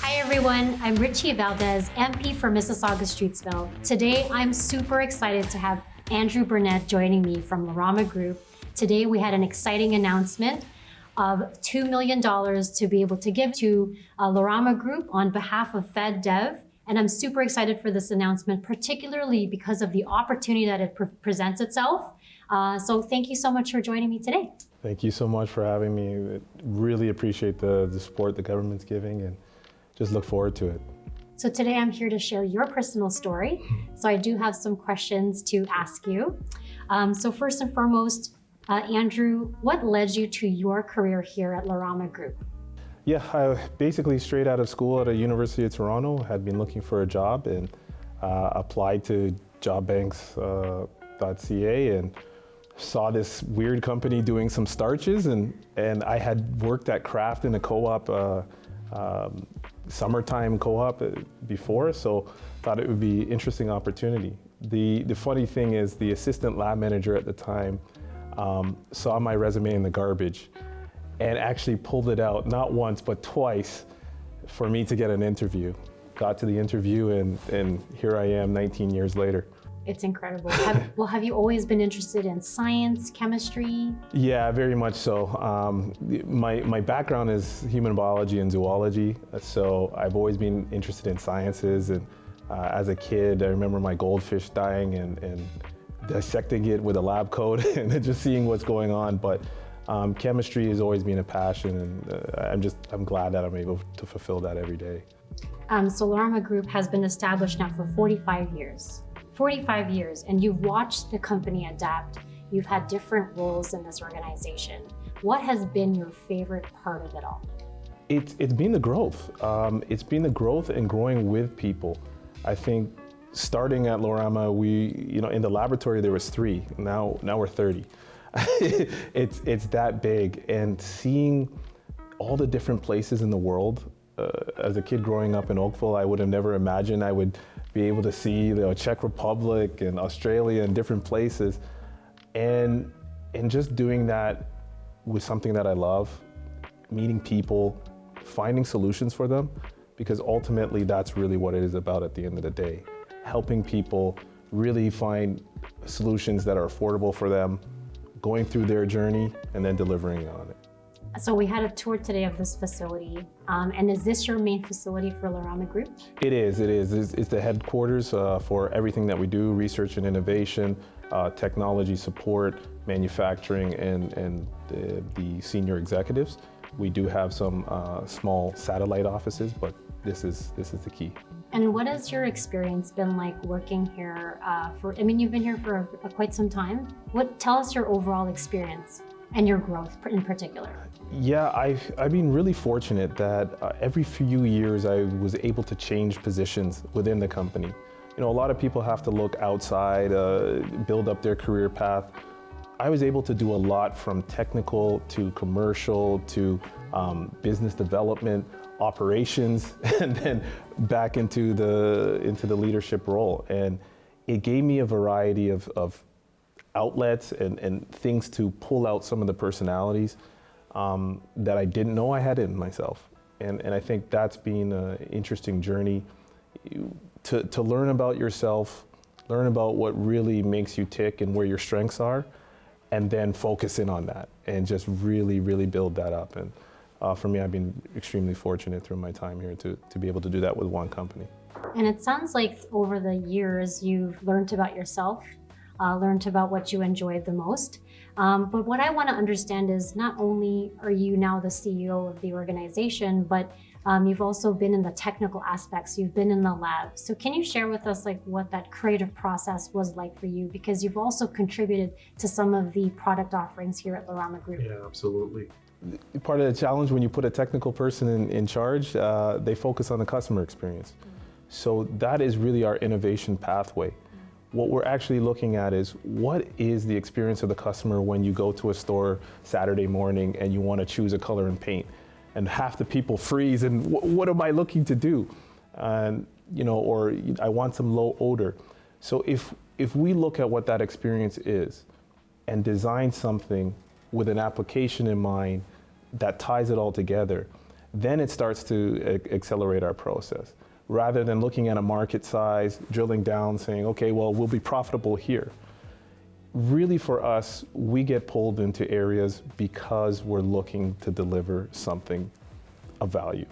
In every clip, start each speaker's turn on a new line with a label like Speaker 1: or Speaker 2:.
Speaker 1: Hi everyone, I'm Richie Valdez, MP for Mississauga-Streetsville. Today I'm super excited to have Andrew Burnett joining me from Lorama Group. Today we had an exciting announcement of $2 million to be able to give to Lorama Group on behalf of FedDev. And I'm super excited for this announcement, particularly because of the opportunity that it presents itself. So thank you so much for joining me today.
Speaker 2: Thank you so much for having me. I really appreciate the support the government's giving and just look forward to it.
Speaker 1: So today I'm here to share your personal story. So I do have some questions to ask you. So first and foremost, Andrew, what led you to your career here at Lorama Group?
Speaker 2: Yeah, I basically straight out of school at the University of Toronto, had been looking for a job and applied to jobbanks.ca and saw this weird company doing some starches and I had worked at Kraft in a co-op, summertime co-op before, so thought it would be an interesting opportunity. The funny thing is the assistant lab manager at the time saw my resume in the garbage and actually pulled it out, not once, but twice for me to get an interview. Got to the interview and here I am 19 years later.
Speaker 1: It's incredible. Have you always been interested in science, chemistry?
Speaker 2: Yeah, very much so. My background is human biology and zoology, so I've always been interested in sciences. And as a kid, I remember my goldfish dying and dissecting it with a lab coat and just seeing what's going on. But chemistry has always been a passion, and I'm glad that I'm able to fulfill that every day.
Speaker 1: So Lorama Group has been established now for 45 years. 45 years, and you've watched the company adapt. You've had different roles in this organization. What has been your favorite part of it all?
Speaker 2: It's been the growth. It's been the growth and growing with people. I think starting at Lorama, in the laboratory there was 3. Now we're 30. It's that big, and seeing all the different places in the world. As a kid growing up in Oakville, I would have never imagined I would be able to see the Czech Republic and Australia and different places, and just doing that with something that I love, meeting people, finding solutions for them, because ultimately that's really what it is about at the end of the day. Helping people really find solutions that are affordable for them, going through their journey and then delivering on it.
Speaker 1: So we had a tour today of this facility, and is this your main facility for Lorama Group?
Speaker 2: It is. It's the headquarters for everything that we do, research and innovation, technology support, manufacturing, and the senior executives. We do have some small satellite offices, but this is the key.
Speaker 1: And what has your experience been like working here you've been here for quite some time. Tell us your overall experience and your growth in particular.
Speaker 2: Yeah, I've been really fortunate that every few years I was able to change positions within the company. A lot of people have to look outside, build up their career path. I was able to do a lot from technical to commercial to business development, operations, and then back into the leadership role. And it gave me a variety of outlets and things to pull out some of the personalities that I didn't know I had in myself. And I think that's been an interesting journey to learn about yourself, learn about what really makes you tick and where your strengths are, and then focus in on that and just really, really build that up. And for me, I've been extremely fortunate through my time here to be able to do that with one company.
Speaker 1: And it sounds like over the years, you've learned about yourself, learned about what you enjoyed the most. But what I want to understand is not only are you now the CEO of the organization, but you've also been in the technical aspects, you've been in the lab. So can you share with us what that creative process was like for you? Because you've also contributed to some of the product offerings here at Lorama Group.
Speaker 2: Yeah, absolutely. Part of the challenge when you put a technical person in charge, they focus on the customer experience. So that is really our innovation pathway. What we're actually looking at is what is the experience of the customer when you go to a store Saturday morning and you want to choose a color and paint, and half the people freeze and what am I looking to do? And or I want some low odor. So if we look at what that experience is and design something with an application in mind that ties it all together, then it starts to accelerate our process. Rather than looking at a market size, drilling down, saying, okay, well, we'll be profitable here. Really for us, we get pulled into areas because we're looking to deliver something of value.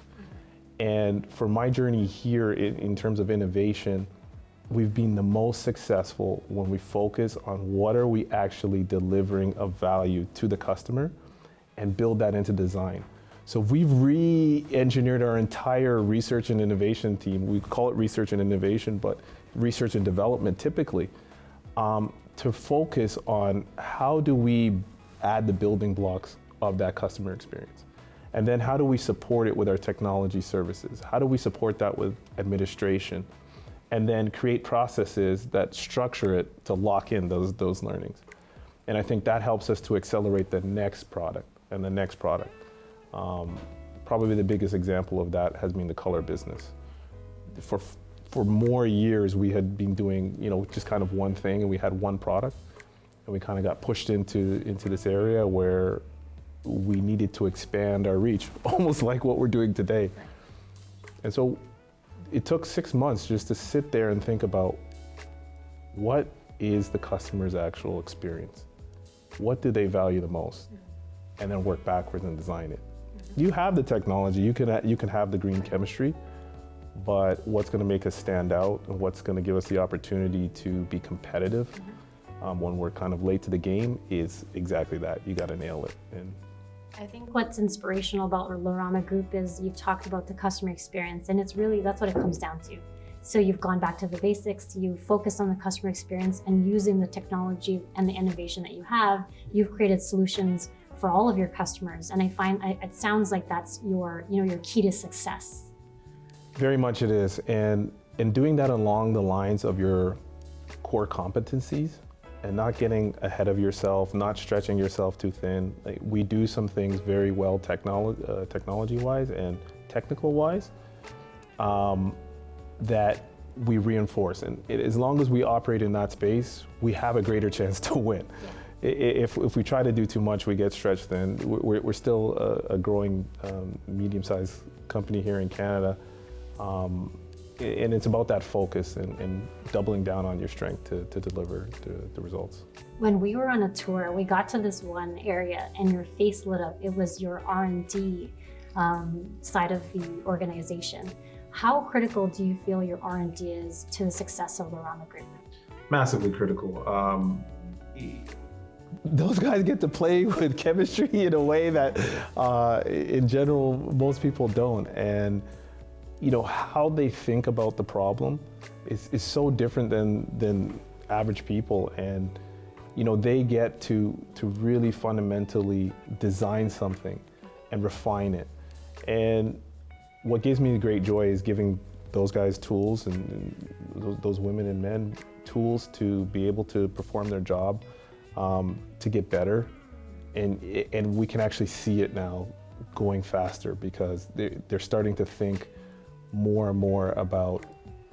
Speaker 2: And for my journey here in terms of innovation, we've been the most successful when we focus on what are we actually delivering of value to the customer and build that into design. So we've re-engineered our entire research and innovation team. We call it research and innovation, but research and development typically, to focus on how do we add the building blocks of that customer experience. And then how do we support it with our technology services? How do we support that with administration? And then create processes that structure it to lock in those learnings. And I think that helps us to accelerate the next product and the next product. Probably the biggest example of that has been the color business. For more years, we had been doing, just kind of one thing, and we had one product, and we kind of got pushed into this area where we needed to expand our reach, almost like what we're doing today. And so it took 6 months just to sit there and think about what is the customer's actual experience? What do they value the most? And then work backwards and design it. You have the technology, you can have the green chemistry, but what's going to make us stand out and what's going to give us the opportunity to be competitive when we're kind of late to the game is exactly that. You got to nail it. And
Speaker 1: I think what's inspirational about Lorama Group is you've talked about the customer experience, and it's really, that's what it comes down to. So you've gone back to the basics, you've focused on the customer experience, and using the technology and the innovation that you have, you've created solutions for all of your customers. And I find it sounds like that's your key to success.
Speaker 2: Very much it is. And in doing that along the lines of your core competencies and not getting ahead of yourself, not stretching yourself too thin. Like, we do some things very well technology-wise and technical-wise that we reinforce. And as long as we operate in that space, we have a greater chance to win. Yeah. If we try to do too much, we get stretched thin. We're still a growing medium-sized company here in Canada. And it's about that focus and doubling down on your strength to deliver the results.
Speaker 1: When we were on a tour, we got to this one area and your face lit up. It was your R&D side of the organization. How critical do you feel your R&D is to the success of Lorama Group?
Speaker 2: Massively critical. Those guys get to play with chemistry in a way that in general most people don't. And how they think about the problem is so different than average people. And they get to really fundamentally design something and refine it. And what gives me the great joy is giving those guys tools and those women and men tools to be able to perform their job, to get better. And we can actually see it now going faster because they're starting to think more and more about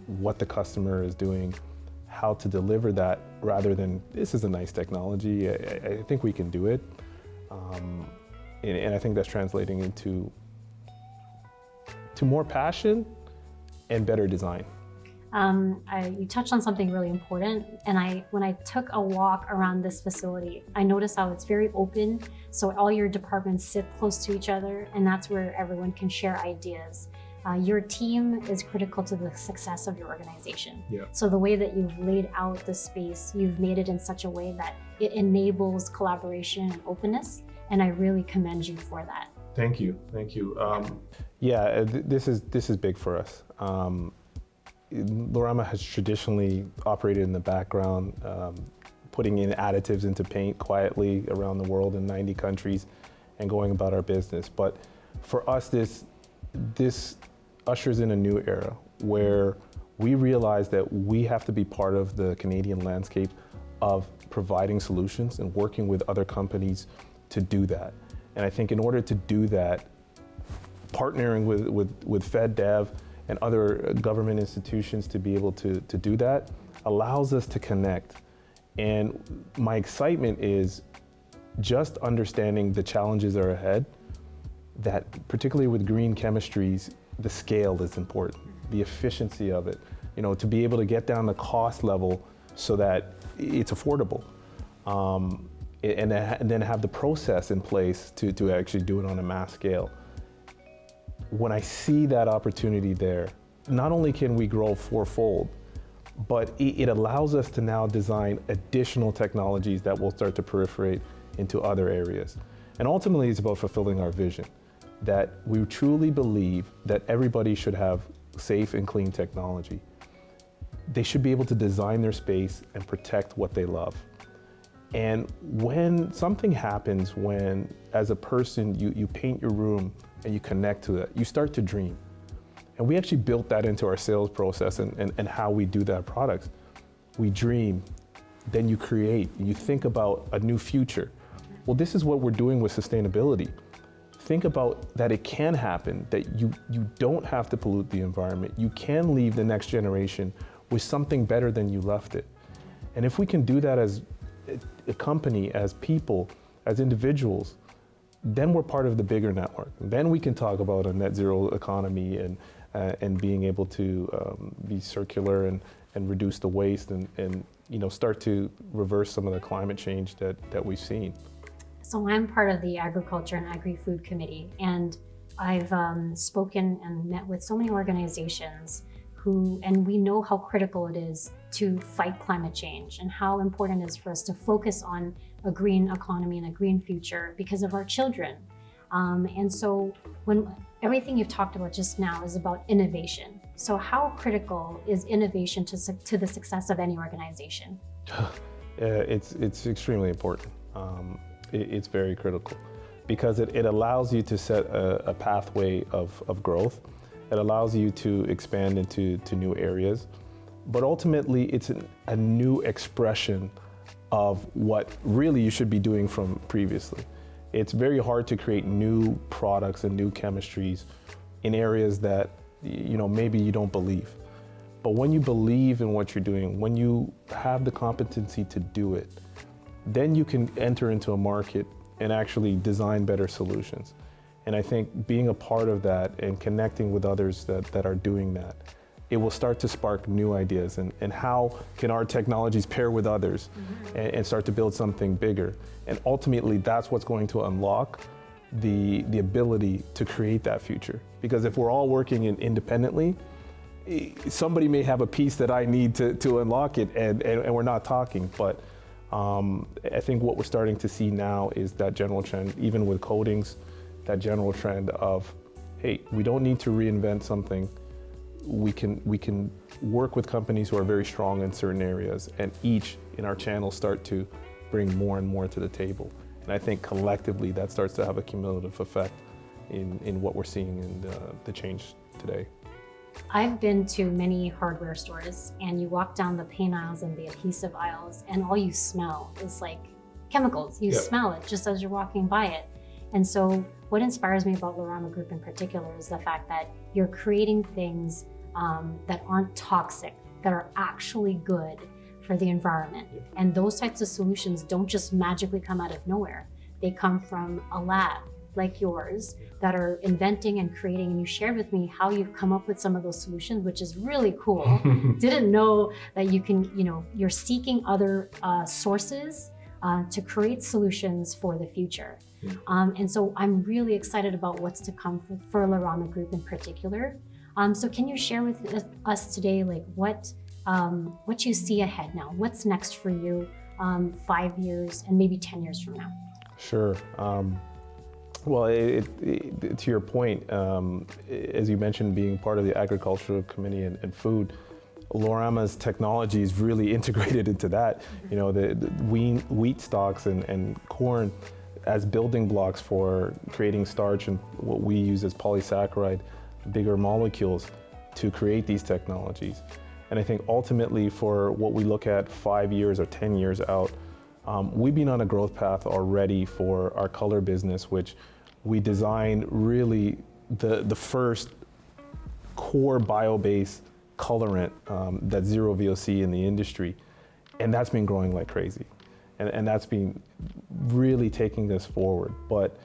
Speaker 2: what the customer is doing, how to deliver that, rather than this is a nice technology, I think we can do it. And I think that's translating into more passion and better design.
Speaker 1: You touched on something really important, and when I took a walk around this facility, I noticed how it's very open, so all your departments sit close to each other, and that's where everyone can share ideas. Your team is critical to the success of your organization.
Speaker 2: Yeah.
Speaker 1: So the way that you've laid out the space, you've made it in such a way that it enables collaboration and openness, and I really commend you for that.
Speaker 2: Thank you. This is big for us. Lorama has traditionally operated in the background, putting in additives into paint quietly around the world in 90 countries and going about our business. But for us, this ushers in a new era where we realize that we have to be part of the Canadian landscape of providing solutions and working with other companies to do that. And I think in order to do that, partnering with FedDev and other government institutions to be able to do that allows us to connect. And my excitement is just understanding the challenges that are ahead, that particularly with green chemistries, the scale is important, the efficiency of it, to be able to get down the cost level so that it's affordable. And then have the process in place to actually do it on a mass scale. When I see that opportunity there, not only can we grow fourfold, but it allows us to now design additional technologies that will start to proliferate into other areas. And ultimately, it's about fulfilling our vision, that we truly believe that everybody should have safe and clean technology. They should be able to design their space and protect what they love. And when something happens, when as a person you paint your room and you connect to it, you start to dream. And we actually built that into our sales process and how we do that products. We dream, then you create, you think about a new future. Well, this is what we're doing with sustainability. Think about that it can happen, that you don't have to pollute the environment. You can leave the next generation with something better than you left it. And if we can do that as a company, as people, as individuals, then we're part of the bigger network. Then we can talk about a net zero economy and being able to be circular and reduce the waste and start to reverse some of the climate change that we've seen.
Speaker 1: So I'm part of the Agriculture and Agri-Food Committee, and I've spoken and met with so many organizations and we know how critical it is to fight climate change and how important it is for us to focus on a green economy and a green future because of our children. And so when everything you've talked about just now is about innovation. So how critical is innovation to the success of any organization?
Speaker 2: It's extremely important. It's very critical because it allows you to set a pathway of growth. It allows you to expand into new areas, but ultimately it's a new expression of what really you should be doing from previously. It's very hard to create new products and new chemistries in areas that maybe you don't believe. But when you believe in what you're doing, when you have the competency to do it, then you can enter into a market and actually design better solutions. And I think being a part of that and connecting with others that are doing that, it will start to spark new ideas and how can our technologies pair with others and start to build something bigger. And ultimately, that's what's going to unlock the ability to create that future. Because if we're all working independently, somebody may have a piece that I need to unlock it and we're not talking. But I think what we're starting to see now is that general trend, even with coatings, that general trend of, hey, we don't need to reinvent something. We can work with companies who are very strong in certain areas and each in our channel start to bring more and more to the table. And I think collectively that starts to have a cumulative effect in what we're seeing in the change today.
Speaker 1: I've been to many hardware stores and you walk down the paint aisles and the adhesive aisles and all you smell is like chemicals. You smell it just as you're walking by it. And so what inspires me about Lorama Group in particular is the fact that you're creating things that aren't toxic, that are actually good for the environment. And those types of solutions don't just magically come out of nowhere. They come from a lab like yours that are inventing and creating. And you shared with me how you've come up with some of those solutions, which is really cool. Didn't know that you can, you're seeking other sources to create solutions for the future. And so I'm really excited about what's to come for Lorama Group in particular. So can you share with us today, like what you see ahead now? What's next for you 5 years and maybe 10 years from now?
Speaker 2: Sure. Well, to your point, as you mentioned, being part of the Agricultural Committee and Food, Lorama's technology is really integrated into that. The wheat stalks and corn as building blocks for creating starch and what we use as polysaccharide, bigger molecules to create these technologies. And I think ultimately for what we look at 5 years or 10 years out, we've been on a growth path already for our color business, which we designed really the first core bio-based colorant that's zero VOC in the industry. And that's been growing like crazy. And that's been really taking this forward. But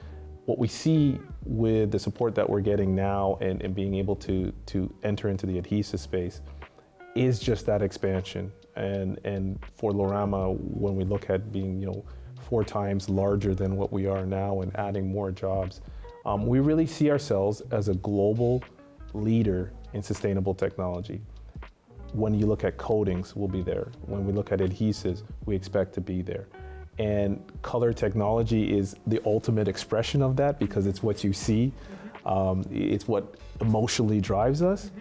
Speaker 2: what we see with the support that we're getting now and being able to enter into the adhesive space is just that expansion. And for Lorama, when we look at being 4 times larger than what we are now and adding more jobs, we really see ourselves as a global leader in sustainable technology. When you look at coatings, we'll be there. When we look at adhesives, we expect to be there. And color technology is the ultimate expression of that because it's what you see. It's what emotionally drives us.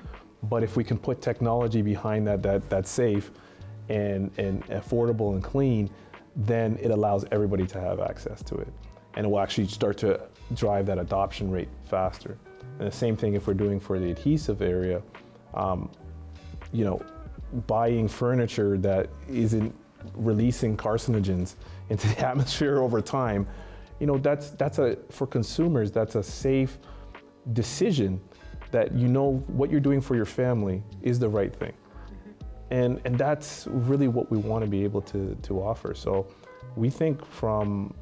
Speaker 2: But if we can put technology behind that's safe and affordable and clean, then it allows everybody to have access to it. And it will actually start to drive that adoption rate faster. And the same thing if we're doing for the adhesive area, buying furniture that isn't releasing carcinogens into the atmosphere over time, for consumers, that's a safe decision that what you're doing for your family is the right thing. And that's really what we want to be able to offer. So we think from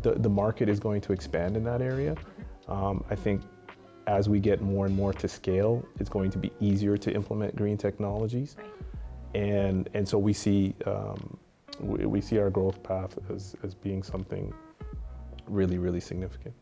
Speaker 2: the market is going to expand in that area. I think as we get more and more to scale, it's going to be easier to implement green technologies. And so we see our growth path as being something really, really significant.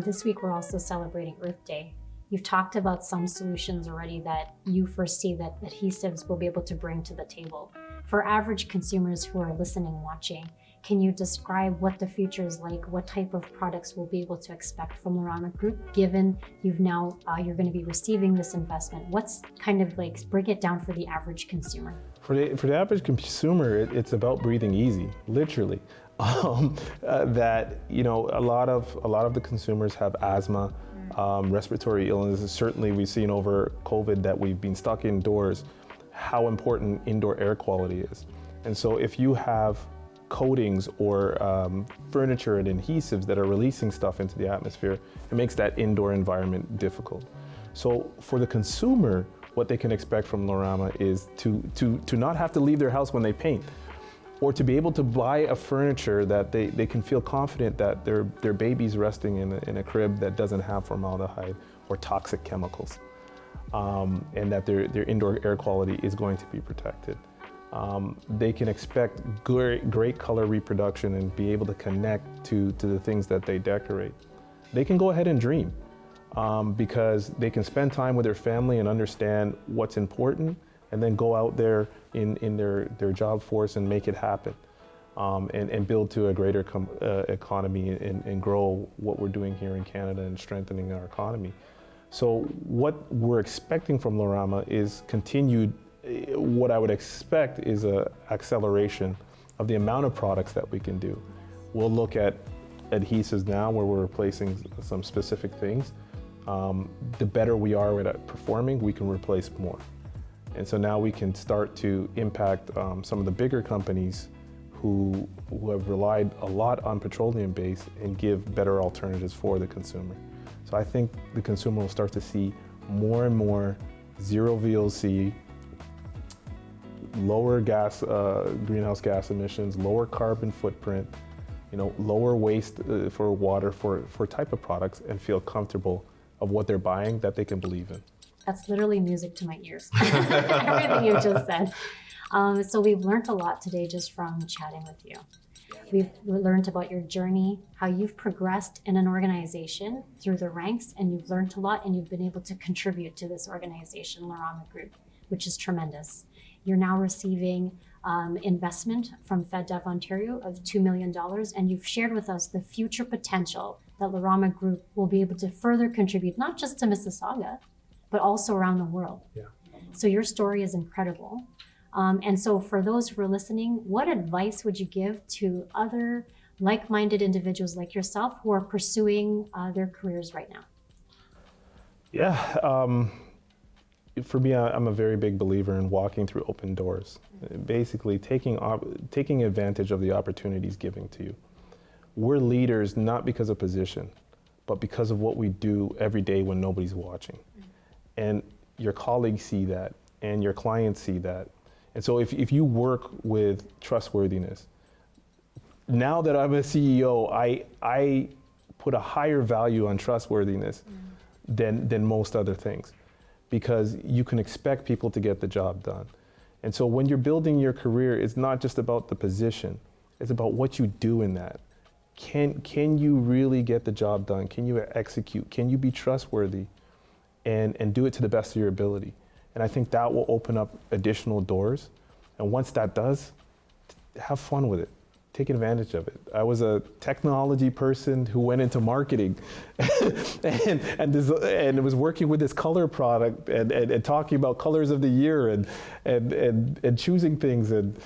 Speaker 1: This week we're also celebrating Earth Day. You've talked about some solutions already that you foresee that adhesives will be able to bring to the table. For average consumers who are listening, watching, can you describe what the future is like? What type of products we'll be able to expect from Lorama Group, given you're going to be receiving this investment? What's kind of like, break it down for the average consumer.
Speaker 2: For the average consumer, it's about breathing easy, literally. That a lot of the consumers have asthma, respiratory illnesses. Certainly, we've seen over COVID that we've been stuck indoors, how important indoor air quality is. And so, if you have coatings or furniture and adhesives that are releasing stuff into the atmosphere, it makes that indoor environment difficult. So, for the consumer, what they can expect from Lorama is to not have to leave their house when they paint, or to be able to buy a furniture that they can feel confident that their baby's resting in a crib that doesn't have formaldehyde or toxic chemicals, and that their indoor air quality is going to be protected. They can expect great color reproduction and be able to connect to the things that they decorate. They can go ahead and dream. Because they can spend time with their family and understand what's important, and then go out there in their job force and make it happen, and build to a greater economy and grow what we're doing here in Canada and strengthening our economy. So what we're expecting from Lorama is continued, what I would expect is an acceleration of the amount of products that we can do. We'll look at adhesives now where we're replacing some specific things. The better we are at performing, we can replace more. And so now we can start to impact some of the bigger companies who have relied a lot on petroleum-based and give better alternatives for the consumer. So I think the consumer will start to see more and more zero VOC, lower greenhouse gas emissions, lower carbon footprint, lower waste for water for type of products, and feel comfortable of what they're buying that they can believe in.
Speaker 1: That's literally music to my ears, everything you just said. So we've learned a lot today just from chatting with you. We've learned about your journey, how you've progressed in an organization through the ranks, and you've learned a lot, and you've been able to contribute to this organization, Lorama Group, which is tremendous. You're now receiving investment from FedDev Ontario of $2 million, and you've shared with us the future potential that Lorama Group will be able to further contribute, not just to Mississauga, but also around the world.
Speaker 2: Yeah.
Speaker 1: So your story is incredible. And so for those who are listening, what advice would you give to other like-minded individuals like yourself who are pursuing their careers right now?
Speaker 2: Yeah, for me, I'm a very big believer in walking through open doors. Basically taking advantage of the opportunities given to you. We're leaders not because of position, but because of what we do every day when nobody's watching. And your colleagues see that, and your clients see that. And so if you work with trustworthiness, now that I'm a CEO, I put a higher value on trustworthiness than most other things, because you can expect people to get the job done. And so when you're building your career, it's not just about the position, it's about what you do in that. Can you really get the job done? Can you execute? Can you be trustworthy and do it to the best of your ability? And I think that will open up additional doors. And once that does, have fun with it. Take advantage of it. I was a technology person who went into marketing and was working with this color product and talking about colors of the year and choosing things. And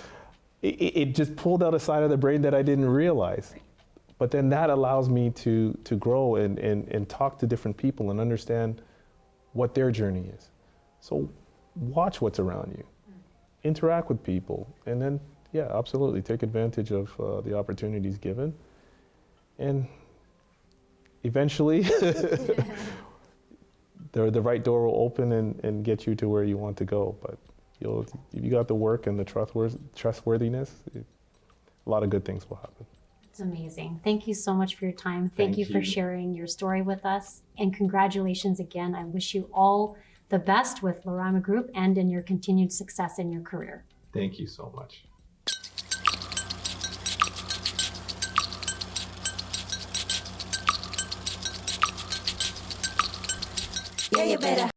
Speaker 2: it just pulled out a side of the brain that I didn't realize. But then that allows me to grow and talk to different people and understand what their journey is. So watch what's around you, interact with people, and then, yeah, absolutely, take advantage of the opportunities given. And eventually, the right door will open and get you to where you want to go. But if you got the work and the trustworthiness, a lot of good things will happen.
Speaker 1: It's amazing. Thank you so much for your time. Thank you for sharing your story with us. And congratulations again. I wish you all the best with Lorama Group and in your continued success in your career.
Speaker 2: Thank you so much.
Speaker 3: Yeah, you better.